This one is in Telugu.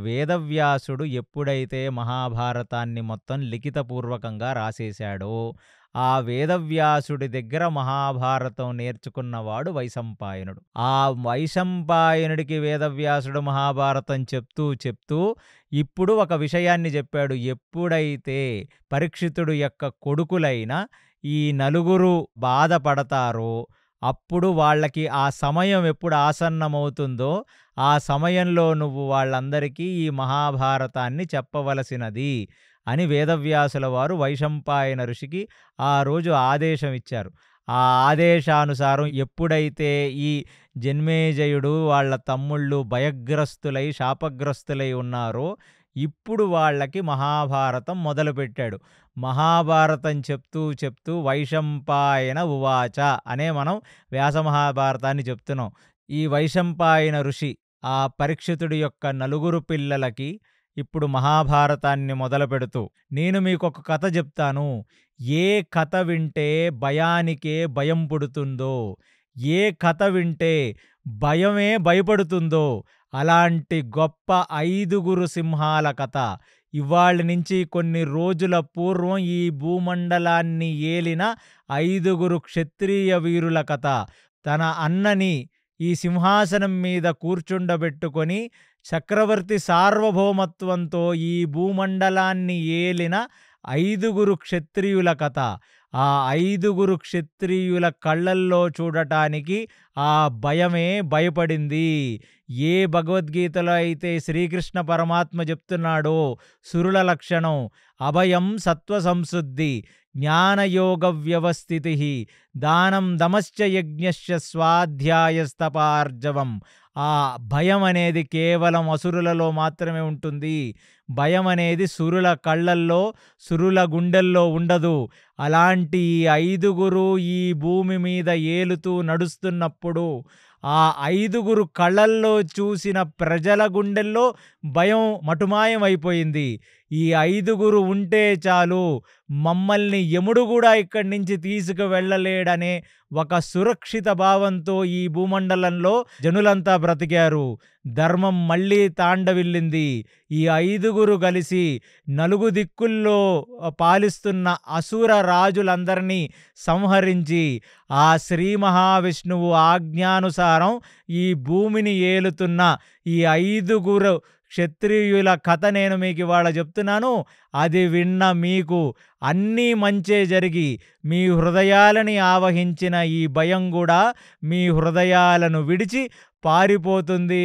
వేదవ్యాసుడు ఎప్పుడైతే మహాభారతాన్ని మొత్తం లిఖితపూర్వకంగా రాసేశాడో, ఆ వేదవ్యాసుడి దగ్గర మహాభారతం నేర్చుకున్నవాడు వైశంపాయనుడు. ఆ వైశంపాయనుడికి వేదవ్యాసుడు మహాభారతం చెప్తూ ఇప్పుడు ఒక విషయాన్ని చెప్పాడు. ఎప్పుడైతే పరీక్షితుడు యొక్క కొడుకులైన ఈ నలుగురు బాధపడతారో, అప్పుడు వాళ్ళకి ఆ సమయం ఎప్పుడు ఆసన్నమవుతుందో, ఆ సమయంలో నువ్వు వాళ్ళందరికీ ఈ మహాభారతాన్ని చెప్పవలసినది అని వేదవ్యాసుల వారు వైశంపాయన ఋషికి ఆ రోజు ఆదేశం ఇచ్చారు. ఆ ఆదేశానుసారం ఎప్పుడైతే ఈ జన్మేజయుడు వాళ్ళ తమ్ముళ్ళు భయగ్రస్తులై, శాపగ్రస్తులై ఉన్నారో, ఇప్పుడు వాళ్ళకి మహాభారతం మొదలుపెట్టాడు. మహాభారతం చెప్తూ వైశంపాయన ఉవాచ అనే మనం వ్యాస మహాభారతాన్ని చెప్తున్నాం. ఈ వైశంపాయన ఋషి ఆ పరీక్షితుడి యొక్క నలుగురు పిల్లలకి ఇప్పుడు మహాభారతాన్ని మొదలుపెడుతూ, నేను మీకొక కథ చెప్తాను. ఏ కథ వింటే భయానికే భయం పుడుతుందో, ఏ కథ వింటే భయమే భయపడుతుందో, అలాంటి గొప్ప 5గురు సింహాల కథ. ఇవాళ నుంచి కొన్ని రోజుల పూర్వం ఈ భూమండలాన్ని ఏలిన 5గురు క్షత్రియ వీరుల కథ. తన అన్నని ఈ సింహాసనం మీద కూర్చుండబెట్టుకొని చక్రవర్తి సార్వభౌమత్వంతో ఈ భూమండలాన్ని ఏలిన 5గురు క్షత్రియుల కథ. ఆ 5గురు క్షత్రియుల కళ్ళల్లో చూడటానికి ఆ భయమే భయపడింది. ఏ భగవద్గీతలో అయితే శ్రీకృష్ణ పరమాత్మ చెప్తున్నాడో సురుల లక్షణం అభయం సత్వ సంశుద్ధి జ్ఞానయోగ వ్యవస్థితి దానం దమశ్చ యజ్ఞశ్చ స్వాధ్యాయస్తపార్జవం. ఆ భయం అనేది కేవలం అసురులలో మాత్రమే ఉంటుంది. భయం అనేది సురుల కళ్ళల్లో, సురుల గుండెల్లో ఉండదు. అలాంటి ఈ 5గురు ఈ భూమి మీద ఏలుతూ నడుస్తున్నప్పుడు ఆ 5గురు కళ్ళల్లో చూసిన ప్రజల గుండెల్లో భయం మటుమాయమైపోయింది. ఈ 5గురు ఉంటే చాలు, మమ్మల్ని యముడు కూడా ఇక్కడి నుంచి తీసుకువెళ్ళలేడనే ఒక సురక్షిత భావంతో ఈ భూమండలంలో జనులంతా బ్రతికారు. ధర్మం మళ్ళీ తాండవిల్లింది. ఈ 5గురు కలిసి నలుగు దిక్కుల్లో పాలిస్తున్న అసుర రాజులందరినీ సంహరించి ఆ శ్రీ మహావిష్ణువు ఆజ్ఞానుసారం ఈ భూమిని ఏలుతున్న ఈ 5గురు క్షత్రియుల కథ నేను మీకు ఇవాళ చెప్తున్నాను. అది విన్న మీకు అన్నీ మంచే జరిగి మీ హృదయాలని ఆవహించిన ఈ భయం కూడా మీ హృదయాలను విడిచి పారిపోతుంది.